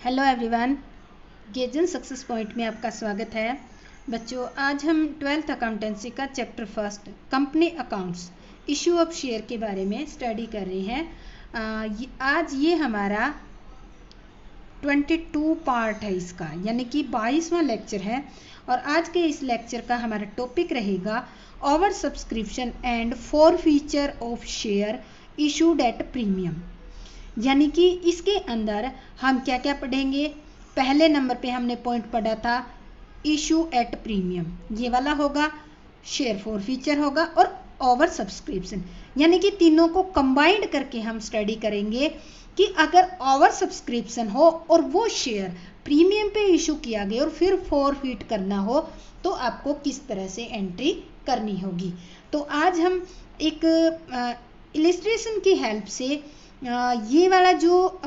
Hello everyone, गेजन success point में आपका स्वागत है। बच्चों, आज हम 12th अकाउंटेंसी का chapter first company accounts issue of share के बारे में स्टडी कर रहे हैं। आज ये हमारा 22 पार्ट है इसका, यानी कि 22वां लेक्चर है। और आज के इस लेक्चर का हमारा टॉपिक रहेगा over subscription and forfeiture of share issued at premium. यानी कि इसके अंदर हम क्या क्या पढ़ेंगे। पहले नंबर पे हमने पॉइंट पढ़ा था इशू एट प्रीमियम, ये वाला होगा, शेयर फॉरफीचर होगा और ओवर सब्सक्रिप्शन। यानी कि तीनों को कंबाइंड करके हम स्टडी करेंगे कि अगर ओवर सब्सक्रिप्शन हो और वो शेयर प्रीमियम पे इशू किया गया और फिर फॉरफीट करना हो तो आपको किस तरह से एंट्री करनी होगी। तो आज हम एक इलिस्ट्रेशन की हेल्प से ये वाला जो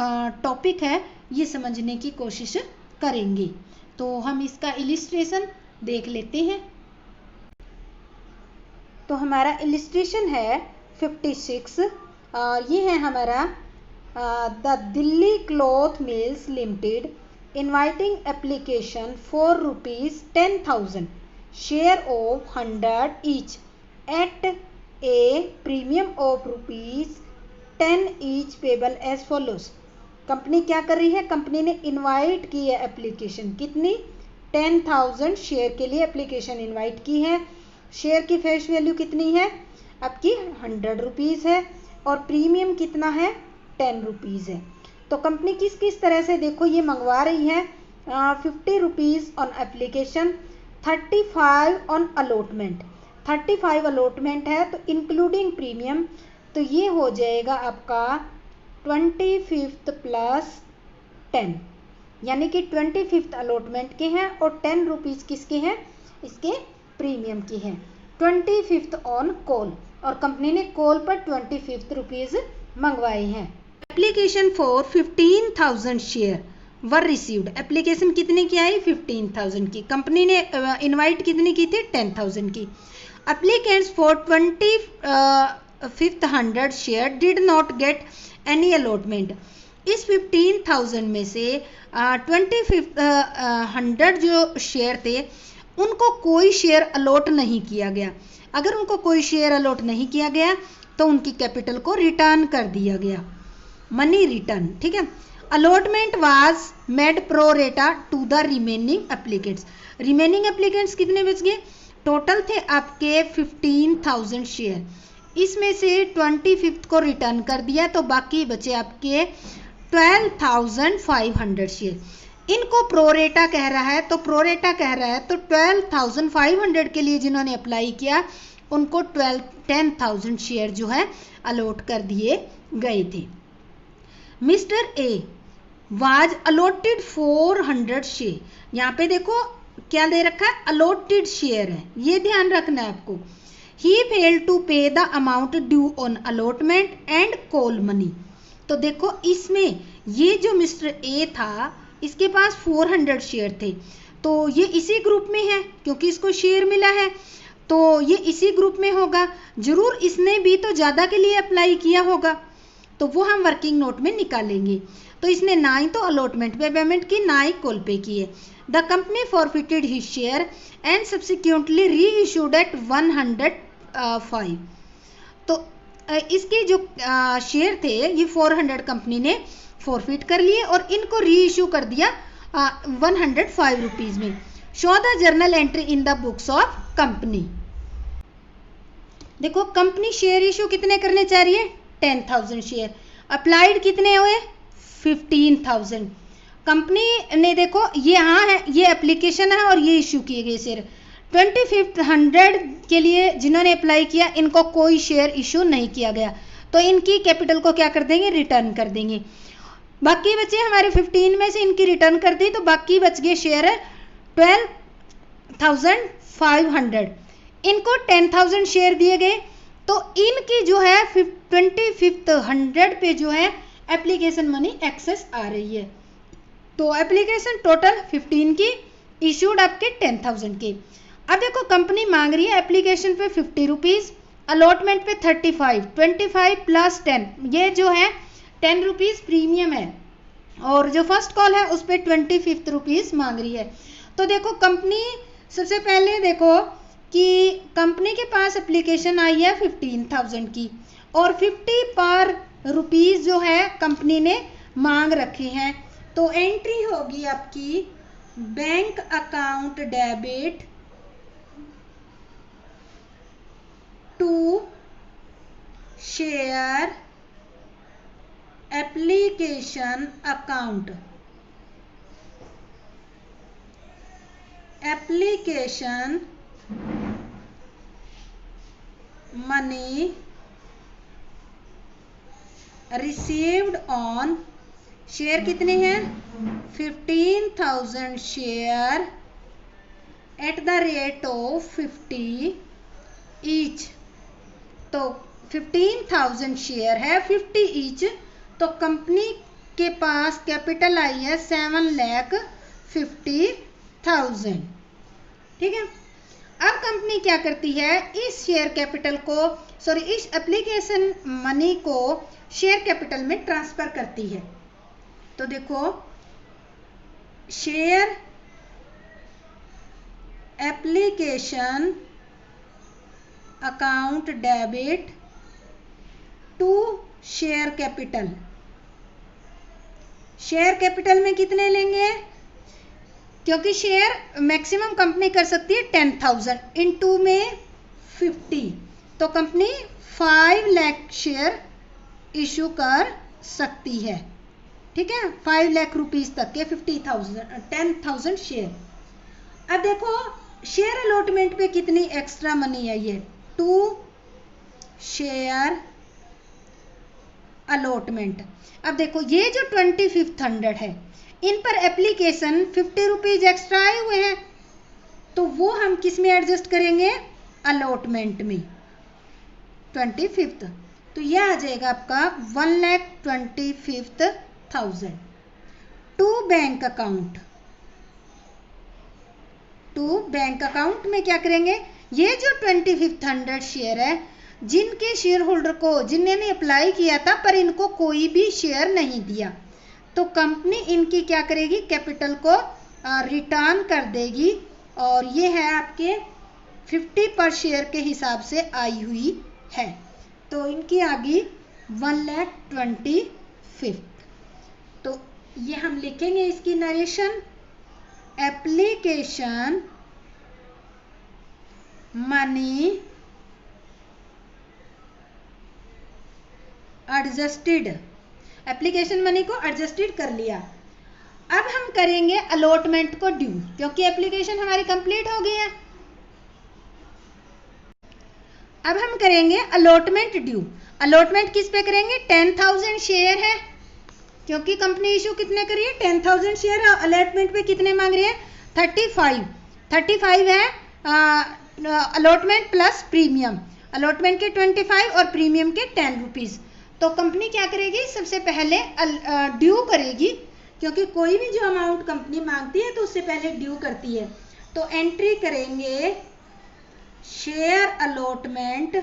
टॉपिक है ये समझने की कोशिश करेंगे। तो हम इसका इलिस्ट्रेशन देख लेते हैं। तो हमारा इलिस्ट्रेशन है 56। ये है हमारा the Delhi Cloth Mills Limited inviting application for ₹10,000 share of 100 each at a premium of ₹10 each payable as follows. Company क्या कर रही है, कंपनी ने इनवाइट की है एप्लीकेशन, कितनी 10,000 शेयर के लिए एप्लीकेशन इनवाइट की है। शेयर की फेस वैल्यू कितनी है आपकी ₹100 है और प्रीमियम कितना है ₹10 है। तो कंपनी किस किस तरह से देखो ये मंगवा रही है। ₹50 on application, 35 on allotment. 35 allotment है तो इंक्लूडिंग प्रीमियम, तो ये हो जाएगा आपका 25th प्लस 10, यानी कि 25th अलॉटमेंट के हैं और ₹10 किसके हैं, इसके प्रीमियम की हैं। 25th ऑन कॉल, और कंपनी ने कॉल पर ₹25 मंगवाए हैं। Application for 15,000 share were received. Application कितने की आई, 15,000 की। कंपनी ने इनवाइट कितनी की थी, 10,000 की। Applicants for 25th share did not get any allotment. इस 15,000 में से 25th जो शेयर थे उनको कोई शेयर अलॉट नहीं किया गया। अगर उनको कोई शेयर अलॉट नहीं किया गया तो उनकी कैपिटल को रिटर्न कर दिया गया, मनी रिटर्न, ठीक है। Allotment was made pro rata to the remaining applicants. Remaining applicants कितने बच गए, टोटल थे आपके 15,000 शेयर, इसमें से 25th को रिटर्न कर दिया तो बाकी बचे आपके 12,500 शेयर। इनको प्रोरेटा कह रहा है, तो प्रोरेटा कह रहा है तो 12,500 के लिए जिन्होंने अप्लाई किया उनको 10,000 शेयर जो है अलॉट कर दिए गए थे। Mister A was allotted 400 share. यहाँ पे देखो क्या दे रखा है, अलॉटेड शेयर है, ये ध्यान रखना है आपको। He failed to pay the amount due on allotment and call money। तो देखो इसमें ये जो मिस्टर ए था इसके पास 400 शेयर थे, तो ये इसी ग्रुप में है क्योंकि इसको शेयर मिला है तो ये इसी ग्रुप में होगा। जरूर इसने भी तो ज़्यादा के लिए अप्लाई किया होगा, तो वो हम वर्किंग नोट में निकालेंगे। तो इसने ना ही तो अलॉटमेंट पे पेमेंट की ना ही कॉल पे की है। The company forfeited his share and subsequently री इशूड एट 105। तो इसके जो शेयर थे ये 400 कंपनी ने फॉरफिट कर लिए और इनको री इशू कर दिया ₹105 में। Show the journal entry in the books of company. देखो कंपनी शेयर इशू कितने करने चाह रही है, 10,000 शेयर। अप्लाइड कितने हुए, 15,000। कंपनी ने देखो ये यहाँ है, ये एप्लीकेशन है और ये इशू किए गए शेयर। 2500 के लिए जिन्होंने अप्लाई किया इनको कोई शेयर इशू नहीं किया गया, तो इनकी कैपिटल को क्या कर देंगे, रिटर्न कर देंगे। बाकी बचे हमारे 15 में से इनकी रिटर्न कर दी तो बाकी बच गए शेयर 12,500। इनको 10,000 शेयर दिए गए तो इनकी जो है 25th पे जो है एप्लीकेशन मनी एक्सेस आ रही है। तो एप्लीकेशन टोटल 15 की, इशूड आपके 10,000 के। अब देखो कंपनी मांग रही है एप्लीकेशन पे ₹50, अलॉटमेंट पे 35, 25 प्लस 10, ये जो है ₹10 प्रीमियम है। और जो फर्स्ट कॉल है उस पर 25 रुपीज़ मांग रही है। तो देखो कंपनी, सबसे पहले देखो कि कंपनी के पास एप्लीकेशन आई है 15,000 की और 50 पर रुपीज़ जो है कंपनी ने मांग रखे हैं। तो एंट्री होगी आपकी bank account debit to share application account, application money received on, share कितने हैं 15,000 share at the rate of 50 each. तो 15,000 शेयर है 50 ईच, तो कंपनी के पास कैपिटल आई है 7,50,000। ठीक है, अब कंपनी क्या करती है, इस शेयर कैपिटल को, सॉरी इस एप्लीकेशन मनी को शेयर कैपिटल में ट्रांसफर करती है। तो देखो share application account debit to share capital, share capital में कितने लेंगे, क्योंकि शेयर मैक्सिमम कंपनी कर सकती है 10,000 इनटू में 50, तो कंपनी 5 लाख शेयर इशू कर सकती है। ठीक है, 5 लाख रुपीस तक के 10,000 शेयर। अब देखो शेयर अलॉटमेंट पे कितनी एक्स्ट्रा मनी आई है, 2 शेयर अलॉटमेंट। अब देखो ये जो 2500 है इन पर एप्लीकेशन 50 रुपीज एक्स्ट्रा आए हुए हैं, तो वो हम किस में एडजस्ट करेंगे, अलॉटमेंट में 25th। तो यह आ जाएगा आपका 1,25,000 to bank account. To bank account में क्या करेंगे, ये जो 2500 शेयर है जिनके शेयर होल्डर को, जिन्होंने अप्लाई किया था पर इनको कोई भी शेयर नहीं दिया, तो कंपनी इनकी क्या करेगी, कैपिटल को रिटर्न कर देगी, और ये है आपके 50 पर शेयर के हिसाब से आई हुई है। तो इनकी आ गई 1,25,000। तो ये हम लिखेंगे इसकी narration, application money adjusted, application money को एडजस्टेड कर लिया। अब हम करेंगे अलॉटमेंट को ड्यू, क्योंकि एप्लीकेशन हमारी कंप्लीट हो गई है। अब हम करेंगे अलॉटमेंट ड्यू। अलॉटमेंट किस पे करेंगे, 10,000 शेयर है, क्योंकि कंपनी इशू कितने करी है 10,000 शेयर, अलॉटमेंट पे कितने मांग रही है 35 है अलॉटमेंट प्लस प्रीमियम, अलॉटमेंट के 25 और प्रीमियम के 10 रुपीज़। तो कंपनी क्या करेगी, सबसे पहले ड्यू करेगी, क्योंकि कोई भी जो अमाउंट कंपनी मांगती है तो उससे पहले ड्यू करती है। तो एंट्री करेंगे share allotment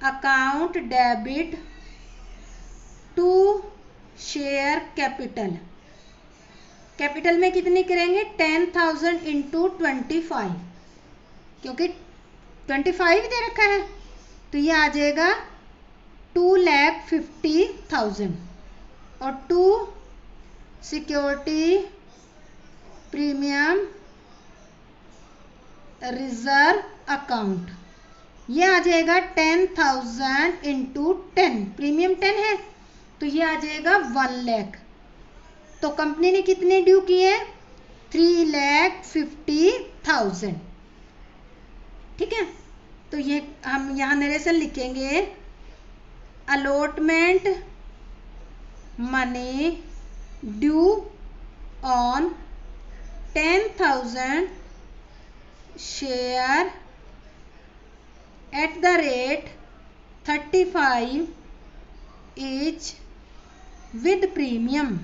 account debit to share capital, capital में कितनी करेंगे 10,000 इंटू 25, क्योंकि 25 दे रखा है, तो ये आ जाएगा 2,50,000 और 2 सिक्योरिटी प्रीमियम रिजर्व अकाउंट, ये आ जाएगा 10,000 इंटू 10, प्रीमियम 10 है तो ये आ जाएगा 1 लाख। तो कंपनी ने कितने ड्यू किए 3,50,000। ठीक है, तो ये हम यहाँ नरेशन लिखेंगे, allotment money due on 10,000 share at the rate 35 each with premium.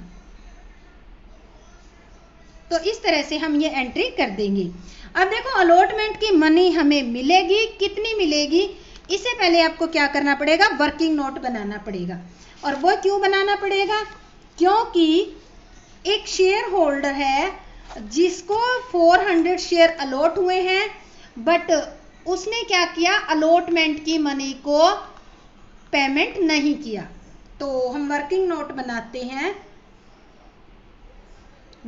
तो इस तरह से हम ये एंट्री कर देंगे। अब देखो अलॉटमेंट की मनी हमें मिलेगी, कितनी मिलेगी, इससे पहले आपको क्या करना पड़ेगा, वर्किंग नोट बनाना पड़ेगा। और वो क्यों बनाना पड़ेगा, क्योंकि एक शेयर होल्डर है जिसको 400 शेयर अलॉट हुए हैं, बट उसने क्या किया, अलॉटमेंट की मनी को पेमेंट नहीं किया। तो हम वर्किंग नोट बनाते हैं,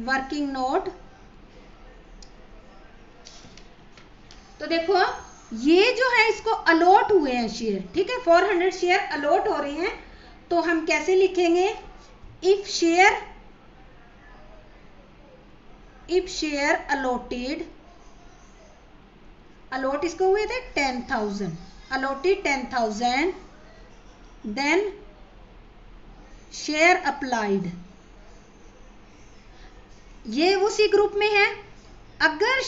वर्किंग नोट। तो देखो ये जो है इसको अलॉट हुए हैं शेयर, ठीक है, 400 शेयर अलॉट हो रहे हैं। तो हम कैसे लिखेंगे, इफ शेयर अलॉटेड, अलॉट इसको हुए थे 10,000, अलॉटेड 10,000, देन शेयर अप्लाइड, ये उसी ग्रुप में है। अगर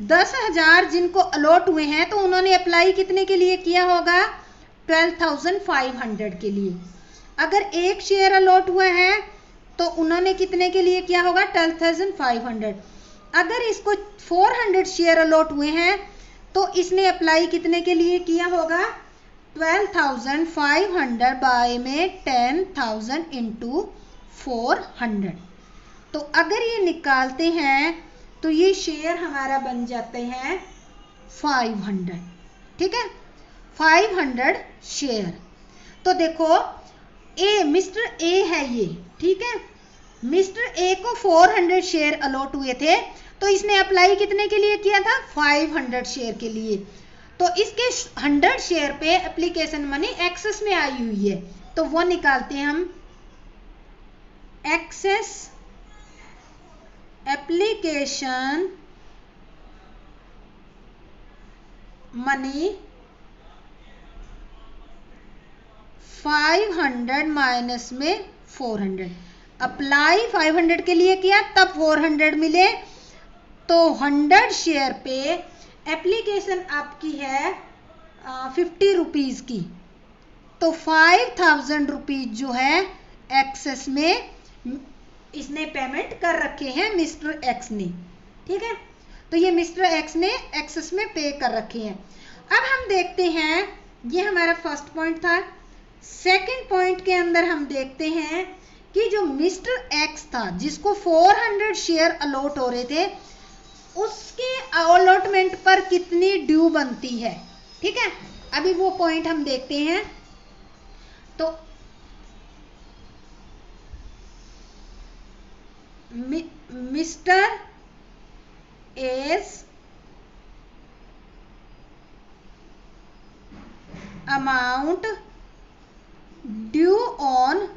10,000 जिनको अलॉट हुए हैं तो उन्होंने अप्लाई कितने के लिए किया होगा, 12,500 के लिए। अगर एक शेयर अलॉट हुआ है तो उन्होंने कितने के लिए किया होगा, 12,500। अगर इसको 400 शेयर अलॉट हुए हैं तो इसने अप्लाई कितने के लिए किया होगा, 12,500 बाय में 10,000 इंटू 400। तो अगर ये निकालते हैं तो ये शेयर हमारा बन जाते हैं 500, ठीक है, 500 शेयर। तो देखो ए, मिस्टर ए है ये, ठीक है, मिस्टर ए को 400 शेयर अलॉट हुए थे तो इसने अप्लाई कितने के लिए किया था, 500 शेयर के लिए। तो इसके 100 शेयर पे एप्लीकेशन मनी एक्सेस में आई हुई है, तो वो निकालते हैं हम, एक्सेस एप्लीकेशन मनी 500 माइनस में 400, अप्लाई 500 के लिए किया तब 400 मिले, तो 100 शेयर पे एप्लीकेशन आपकी है 50 रुपीज़ की, तो 5,000 रुपीज़ जो है एक्सेस में इसने पेमेंट कर रखे हैं मिस्टर एक्स ने, ठीक है। तो ये मिस्टर एक्स ने एक्सेस में पे कर रखे हैं। अब हम देखते हैं, ये हमारा फर्स्ट पॉइंट था। सेकंड पॉइंट के अंदर हम देखते हैं कि जो मिस्टर एक्स था जिसको 400 शेयर अलॉट हो रहे थे, उसके अलॉटमेंट पर कितनी ड्यू बनती है, ठीक है। अभी वो पॉइंट हम देखते हैं। तो mister as amount due on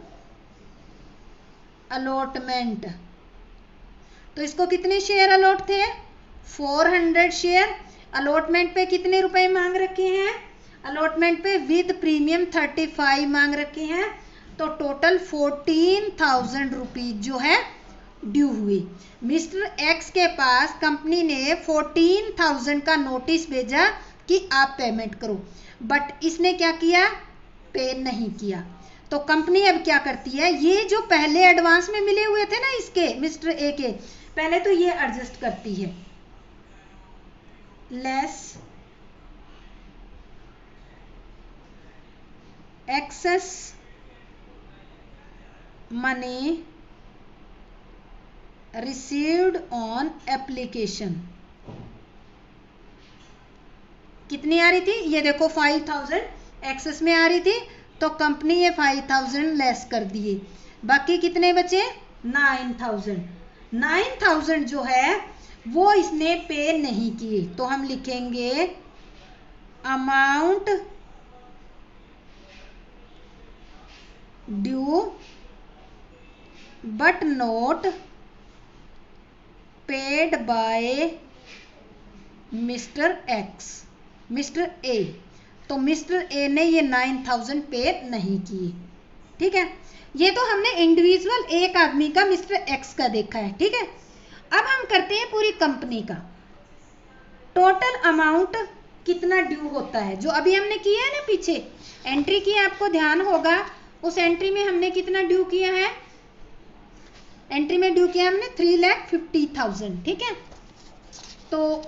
allotment, तो इसको कितने शेयर अलॉट थे, 400 शेयर। अलॉटमेंट पे कितने रुपए मांग रखे हैं, अलॉटमेंट पे विद प्रीमियम 35 मांग रखे हैं, तो टोटल 14,000 रुपीज जो है ड्यू हुई। मिस्टर एक्स के पास कंपनी ने 14,000 का नोटिस भेजा कि आप पेमेंट करो, बट इसने क्या किया, पे नहीं किया। तो कंपनी अब क्या करती है, ये जो पहले एडवांस में मिले हुए थे ना इसके मिस्टर ए के, पहले तो ये एडजस्ट करती है, less excess money received on application, कितनी आ रही थी, ये देखो 5,000 एक्सेस में आ रही थी, तो कंपनी ये 5,000 लेस कर दिए, बाकी कितने बचे, 9,000। 9,000 जो है वो इसने पे नहीं किए, तो हम लिखेंगे amount due but not paid by mister x, mister A. तो मिस्टर ए ने ये 9,000 पे नहीं किए, ठीक है। ये तो हमने इंडिविजुअल एक आदमी का मिस्टर एक्स का देखा है, ठीक है। अब हम करते हैं पूरी कंपनी का, टोटल अमाउंट कितना ड्यू होता है, जो अभी हमने किया है ना, पीछे एंट्री की, आपको ध्यान होगा उस एंट्री में हमने कितना ड्यू किया है, एंट्री में ड्यू किया हमने 3,50,000, ठीक है। तो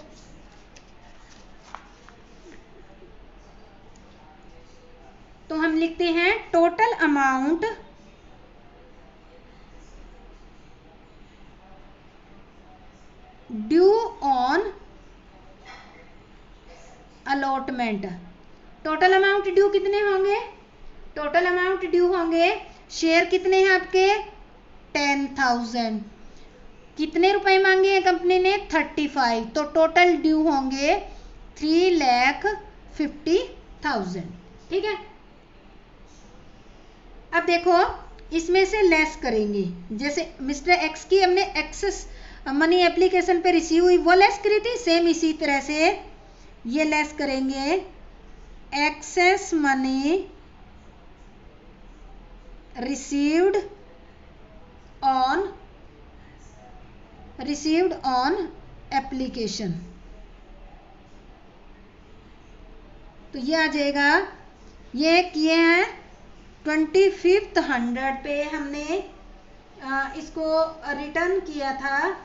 हम लिखते हैं total amount due on allotment. Total amount due कितने होंगे? टोटल अमाउंट ड्यू होंगे, शेयर कितने हैं आपके? 10,000। कितने रुपए मांगे हैं कंपनी ने? 35। तो टोटल ड्यू होंगे 3,50,000। ठीक है। अब देखो इसमें से लेस करेंगे, जैसे मिस्टर एक्स की हमने एक्सेस मनी एप्लीकेशन पे रिसीव हुई वो लेस करी थी, सेम इसी तरह से ये लेस करेंगे excess money received on application. तो ये आ जाएगा, ये किए हैं 25th 100 पे हमने इसको रिटर्न किया था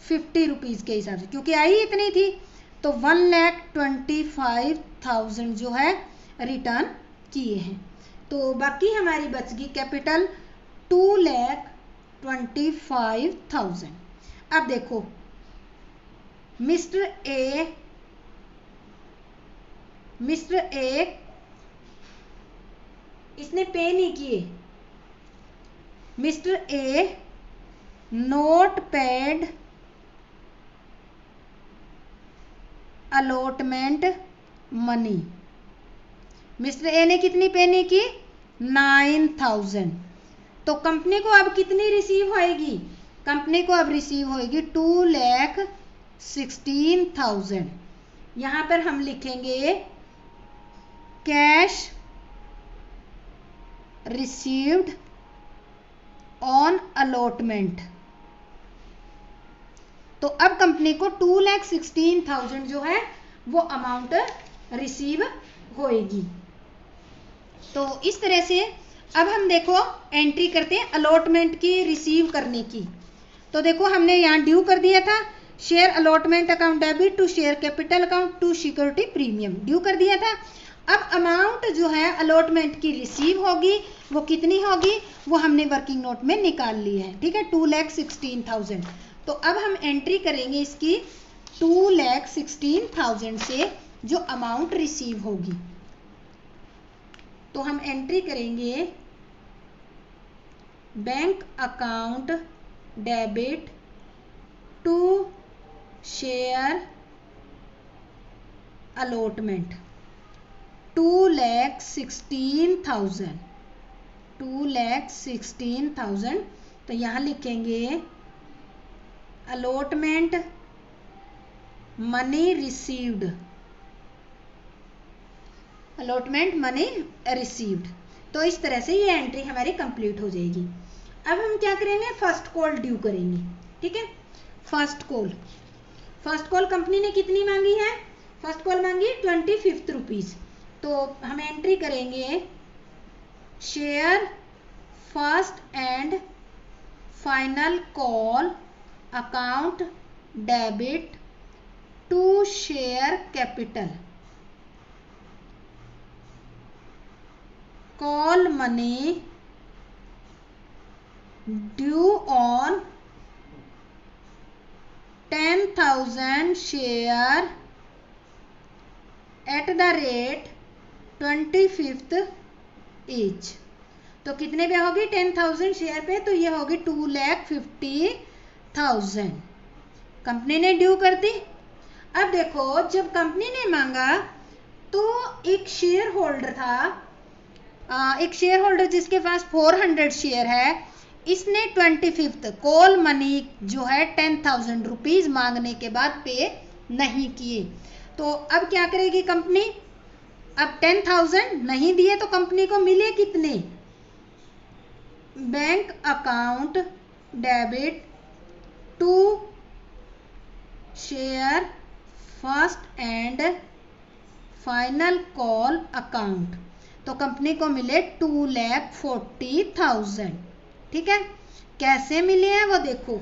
50 रुपीज के हिसाब से, क्योंकि आई इतनी थी। तो 1,25,000 जो है रिटर्न किए हैं। तो बाकी हमारी बच गई कैपिटल 2,25,000। अब देखो मिस्टर ए इसने पे नहीं किए। Mister A note paid allotment money. Mister A ने कितनी पे नहीं की? 9,000। तो कंपनी को अब कितनी रिसीव होएगी? कंपनी को अब रिसीव होएगी 2,16,000। यहां पर हम लिखेंगे कैश रिसीव्ड ऑन अलॉटमेंट। तो अब कंपनी को 2,16,000 जो है वो अमाउंट रिसीव होएगी। तो इस तरह से अब हम देखो एंट्री करते हैं अलॉटमेंट की रिसीव करने की। तो देखो हमने यहाँ ड्यू कर दिया था, share allotment account debit to share capital account to security premium due कर दिया था। अब अमाउंट जो है अलॉटमेंट की रिसीव होगी वो कितनी होगी वो हमने वर्किंग नोट में निकाल ली है। ठीक है, 2,16,000। तो अब हम एंट्री करेंगे इसकी 2,16,000 से जो अमाउंट रिसीव होगी। तो हम एंट्री करेंगे bank account debit to share allotment 2,16,000। 2,16,000। तो यहाँ लिखेंगे allotment money received. Allotment money received. तो इस तरह से ये एंट्री हमारी कंप्लीट हो जाएगी। अब हम क्या करेंगे? फर्स्ट कॉल ड्यू करेंगे। ठीक है, फर्स्ट कॉल कंपनी ने कितनी मांगी है? फर्स्ट कॉल मांगी 25 रुपीज। तो हम एंट्री करेंगे share first and final call account debit to share capital call money due on 10,000 share at the rate 25th each. तो कितने पे होगी? 10,000 शेयर पे, तो ये होगी 2,50,000। कंपनी ने ड्यू कर दी। अब देखो जब कंपनी ने मांगा तो एक शेयर होल्डर था, एक शेयर होल्डर जिसके पास 400 शेयर है, इसने 25th कॉल मनी जो है 10,000 रुपीज मांगने के बाद पे नहीं किए। तो अब क्या करेगी कंपनी? अब 10,000 नहीं दिए तो कंपनी को मिले कितने? Bank account debit to share first and final call account. तो कंपनी को मिले 2,40,000। ठीक है, कैसे मिले हैं वो देखो।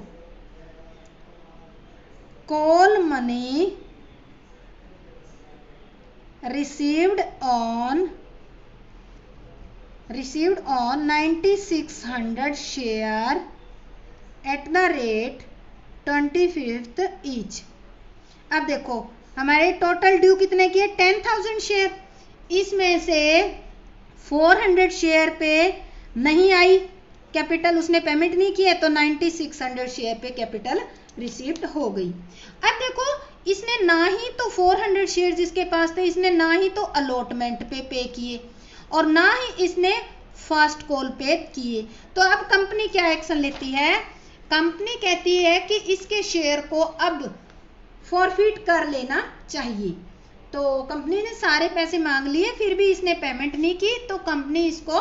Call money received on 9,600 share 25th each. अब देखो हमारे टोटल ड्यू कितने की है, 10,000 शेयर। इसमें से 400 शेयर पे नहीं आई कैपिटल, उसने पेमेंट नहीं किया, तो 9600 शेयर पे कैपिटल रिसीव्ड हो गई। अब देखो इसने ना ही तो 400 शेयर जिसके पास थे, इसने ना ही तो अलॉटमेंट पे किए और ना ही इसने फर्स्ट कॉल पे किए। तो अब कंपनी क्या एक्शन लेती है, कंपनी कहती है कि इसके शेयर को अब फॉरफिट कर लेना चाहिए। तो कंपनी ने सारे पैसे मांग लिए, फिर भी इसने पेमेंट नहीं की, तो कंपनी इसको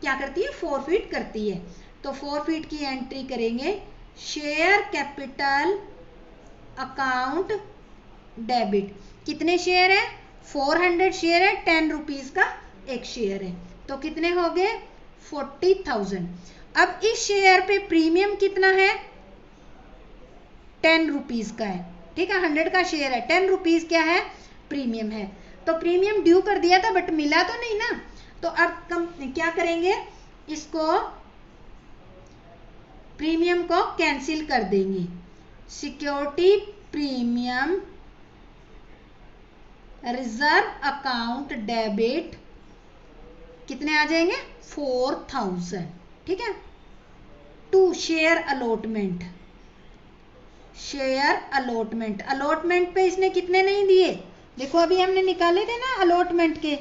क्या करती है, फॉरफिट करती है। तो फॉरफिट की एंट्री करेंगे, शेयर कैपिटल अकाउंट डेबिट। कितने शेयर है, 400 शेयर है, 10 रुपीज का एक शेयर है, तो कितने हो गए, 40,000। अब इस शेयर पे प्रीमियम कितना है, 10 रुपीज का है, ठीक है, 100 का शेयर है, 10 रुपीज क्या है, प्रीमियम है। तो प्रीमियम ड्यू कर दिया था बट मिला तो नहीं ना, तो अब क्या करेंगे, इसको प्रीमियम को कैंसिल कर देंगे। Security premium reserve account debit कितने आ जाएंगे, 4000, ठीक है। To share allotment, share allotment, allotment पे इसने कितने नहीं दिए, देखो अभी हमने निकाले थे ना अलॉटमेंट के,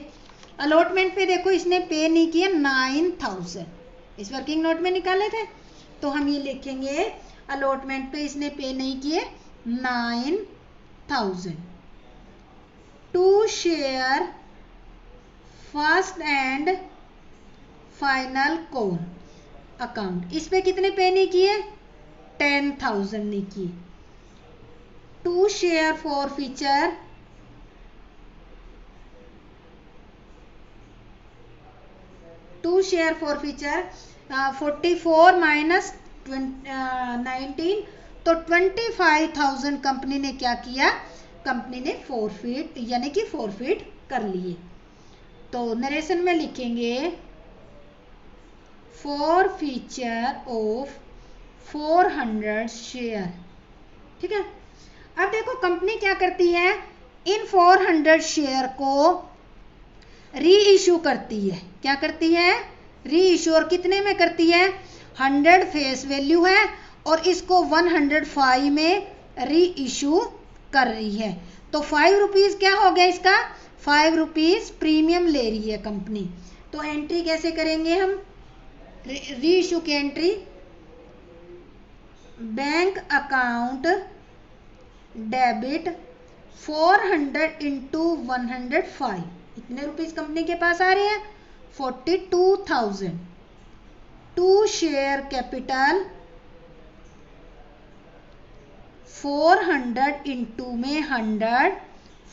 अलॉटमेंट पे देखो इसने पे नहीं किया 9000, इस वर्किंग नोट में निकाले थे, तो हम ये लिखेंगे अलॉटमेंट पे इसने पे नहीं किए 9000। To share first and final call account, इस पे कितने पे नहीं किए, 10,000 नहीं किए। To share forfeiture, to share forfeiture 44 minus 19, तो 25,000 कंपनी ने क्या किया, कंपनी ने फॉरफिट यानी कि फॉरफिट कर लिए। तो नरेशन में लिखेंगे फॉरफीचर ऑफ 400 शेयर, ठीक है। अब देखो कंपनी क्या करती है, इन 400 शेयर को री इशू करती है, क्या करती है, री इशू, और कितने में करती है, 100 फेस वैल्यू है और इसको 105 में री इशू कर रही है। तो 5 रुपीज क्या हो गया इसका, 5 रुपीज प्रीमियम ले रही है कंपनी। तो एंट्री कैसे करेंगे हम, री इशू की entry, bank account debit 400 into 105, इतने रुपीज कंपनी के पास आ रहे हैं, 42,000। टू शेयर कैपिटल 400 इंटू में 100,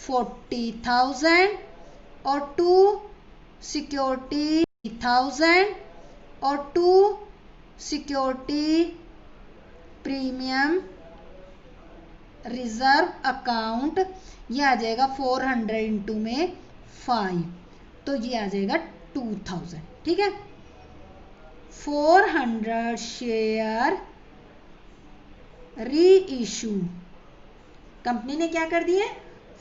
40,000, और टू सिक्योरिटी 1000, और to security premium reserve account, ये आ जाएगा 400 इंटू में 5, तो ये आ जाएगा 2000, ठीक है। 400 शेयर री इशू, कंपनी ने क्या कर दिए,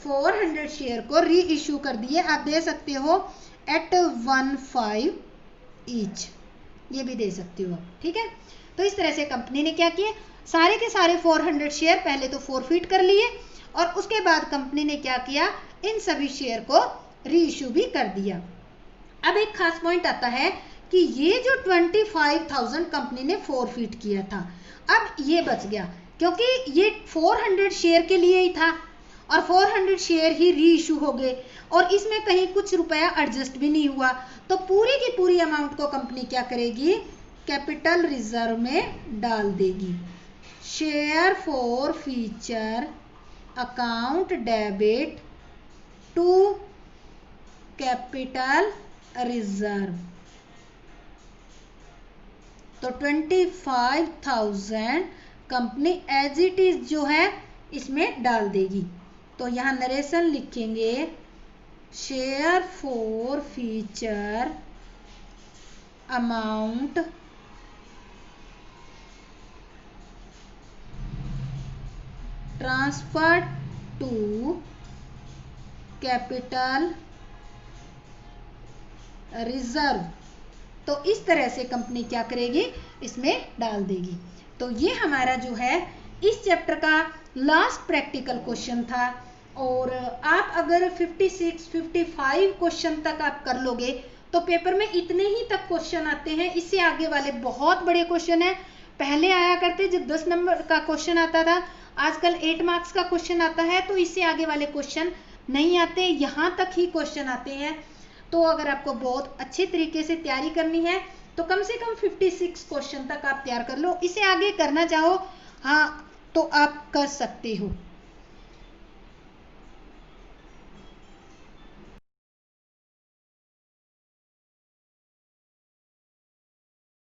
400 शेयर को री इशू कर दिए, आप दे सकते हो एट 15 ईच, ये भी दे सकते हो, ठीक है। तो इस तरह से कंपनी ने क्या किया, सारे के सारे 400 शेयर पहले तो फॉरफिट कर लिए और उसके बाद कंपनी ने क्या किया, इन सभी शेयर को री इशू भी कर दिया। अब एक खास पॉइंट आता है कि ये जो 25,000 कंपनी ने फॉरफिट किया था, अब ये बच गया क्योंकि ये 400 शेयर के लिए ही था और 400 शेयर ही री इशू हो गए और इसमें कहीं कुछ रुपया एडजस्ट भी नहीं हुआ, तो पूरी की पूरी अमाउंट को कंपनी क्या करेगी, कैपिटल रिजर्व में डाल देगी। Share forfeiture account debit to capital reserve, तो 25,000 कंपनी एज इट इज जो है इसमें डाल देगी। तो यहाँ नरेशन लिखेंगे, share forfeiture amount transferred to capital reserve. तो इस तरह से कंपनी क्या करेगी, इसमें डाल देगी। तो ये हमारा जो है इस चैप्टर का लास्ट प्रैक्टिकल क्वेश्चन था। और आप अगर 56, 55 क्वेश्चन तक आप कर लोगे तो पेपर में इतने ही तक क्वेश्चन आते हैं। इससे आगे वाले बहुत बड़े क्वेश्चन है। पहले आया करते जब 10 नंबर का क्वेश्चन आता था, आजकल 8 मार्क्स का क्वेश्चन आता है, तो इससे आगे वाले क्वेश्चन नहीं आते, यहाँ तक ही क्वेश्चन आते हैं। तो अगर आपको बहुत अच्छे तरीके से तैयारी करनी है तो कम से कम 56 क्वेश्चन तक आप तैयार कर लो। इसे आगे करना चाहो हाँ तो आप कर सकते हो।